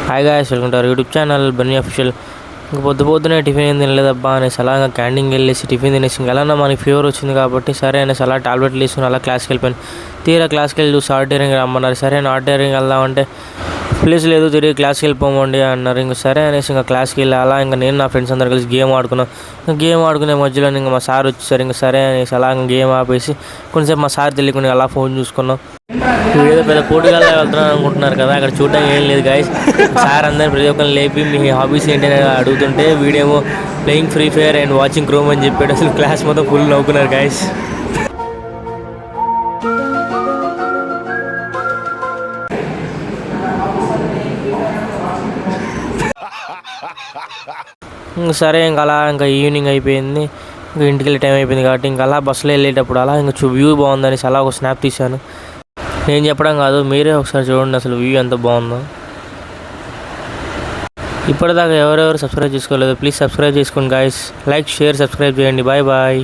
Hi guys, welcome to our YouTube channel Bunny official. ఇంక పొద్దునే tiffin ఏం తినలేదబ్బా అనేసి అలా క్యాంటీన్కి వెళ్ళేసి టిఫిన్ తినేసి ఇంకా ఎలా మనకి ఫీవర్ వచ్చింది కాబట్టి సరే అనేసి అలా టాబ్లెట్లు తీసుకుని అలా క్లాస్కి వెళ్ళిపోయాను. తీరా క్లాస్కి వెళ్ళి చూసి ఆడిటోరింగ్ రమ్మన్నారు. సరే ఆడిటోరింగ్ వెళ్దామంటే ప్లేస్ లేదు, తిరిగి క్లాస్కి వెళ్ళిపోమండి అన్నారు. ఇంక సరే అనేసి ఇంకా క్లాస్కి వెళ్ళి అలా ఇంకా నేను నా ఫ్రెండ్స్ అందరు కలిసి గేమ్ ఆడుకున్నాం. గేమ్ ఆడుకునే మధ్యలో ఇంకా మా సార్ వచ్చేసరి ఇంకా సరే అనేసి అలా గేమ్ ఆపేసి కొంచెంసేపు మా సార్ తెలియకుండా అలా ఫోన్ చూసుకున్నాం. ఏదో పెద్ద పోటీగా వెళ్తున్నాను అనుకుంటున్నారు కదా, అక్కడ చూడడానికి ఏం లేదు గాయస్. సార్ అందరు ప్రతి ఒక్కరిని లేపి మీ హాబీస్ ఏంటని అడుగుతుంటే వీడేమో playing free fire and watching chrome అని చెప్పాడు. అసలు క్లాస్ మొత్తం ఫుల్ నవ్వుకున్నారు గాయస్. సరే ఇంకా అలా ఇంకా ఈవినింగ్ అయిపోయింది, ఇంకా ఇంటికి వెళ్ళే టైం అయిపోయింది కాబట్టి ఇంకా అలా బస్సులో వెళ్ళేటప్పుడు అలా ఇంకా వ్యూ బాగుందనేసి అలా ఒక స్నాప్ తీశాను. నేను చెప్పడం కాదు, మీరే ఒకసారి చూడండి అసలు వ్యూ ఎంత బాగుందో. ఇప్పటిదాకా ఎవరెవరు సబ్స్క్రైబ్ చేసుకోలేదు ప్లీజ్ సబ్స్క్రైబ్ చేసుకోండి గాయస్. లైక్, షేర్, సబ్స్క్రైబ్ చేయండి. Bye bye.